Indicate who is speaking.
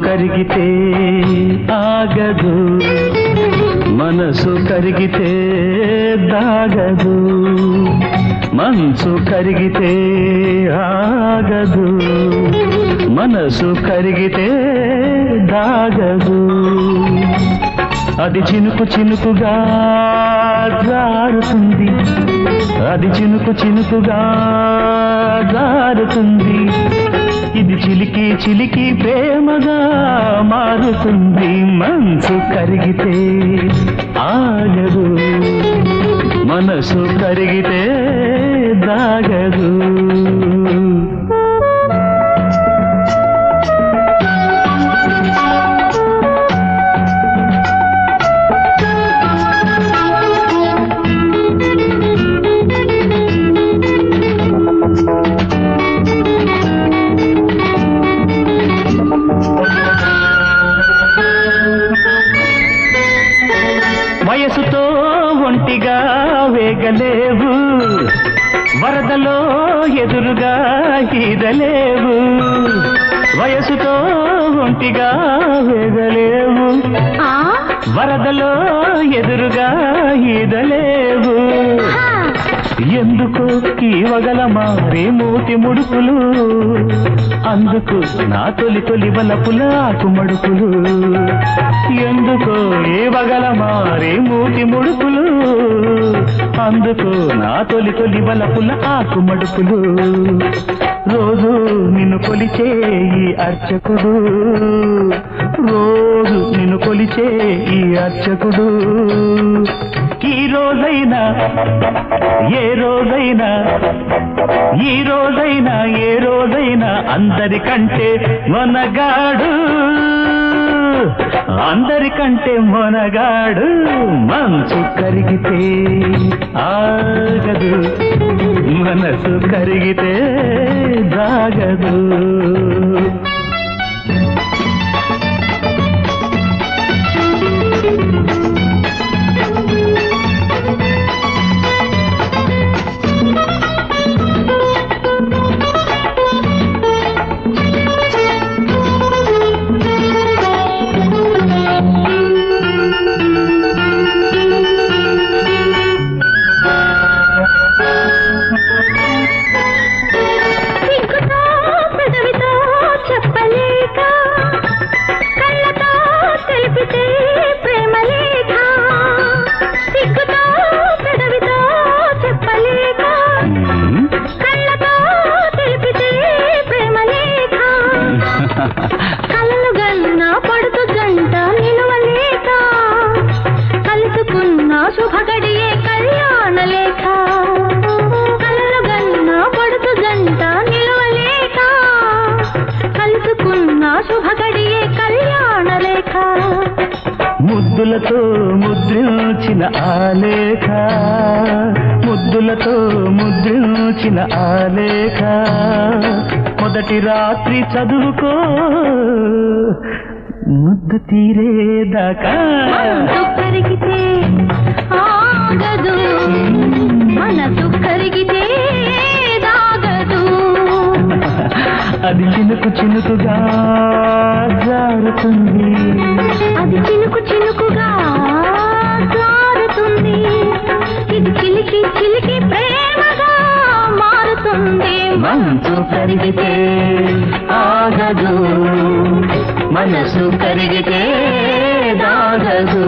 Speaker 1: కరిగితే ఆగదు, మనసు కరిగితే దాగదు. మనసు కరిగితే ఆగదు, మనసు కరిగితే దాగదు. అది చినుకు చినుకుగా జారుతుంది, అది చినుకు చినుకుగా జారుతుంది. ఇది చిలికి చిలికి ప్రేమగా మారుతుంది. మనసు కరిగితే ఆగదు, మనసు కరిగితే దాగదు. వయసుతో ఒంటిగా వేగలేవు, వరదలో ఎదురుగా ఈదలేవు. వయసుతో ఒంటిగా వేగలేవు, వరదలో ఎదురుగా ఈదలేవు. ఎందుకు కీవగల మారే మూతి ముడుపులు, అందుకు నా తొలి తొలి వలపుల ఆకుమడుపులు. ఎందుకు ఏవగల మారే మూతి ముడుపులు, అందుకు నా తొలి తొలి వలపుల ఆకుమడుపులు. రోజు నిన్ను కొలిచే ఈ అర్చకుడు, రోజు నిన్ను కొలిచే ఈ అర్చకుడు. ఈ రోజైనా ఏ రోజైనా, ఈ రోజైనా ఏ రోజైనా అందరికంటే మొనగాడు, అందరికంటే మొనగాడు. మనసు కరిగితే ఆగదు, మనసు కరిగితే దాగదు.
Speaker 2: కలలు గన్న పడుతు జంట నిలవలేక, కలుసుకున్న శుభగడియే కళ్యాణ లేఖ. కలలు గన్న పడుతు జంట నిలవలేక, కలుసుకున్న శుభగడియే కళ్యాణ లేఖ.
Speaker 1: ముద్దులతో ముద్రించిన ఆలేఖ, ముద్దులతో ముద్రించిన ఆలేఖ. మొదటి రాత్రి చదువుకో, ముద్దు తీరేదాకా.
Speaker 2: మనసు కరిగితే ఆగదు, మనసు కరిగితే దాగదు.
Speaker 1: అది చినుకు చినుకుగా జారుతుంది,
Speaker 2: అది చినుకు చినుకుగా జారుతుంది. ఇది చిలికి చిలికి ప్రేమగా మారుతుంది.
Speaker 1: మనసు కరిగితే ఆగదు, మనసు కరిగితే దాగదు.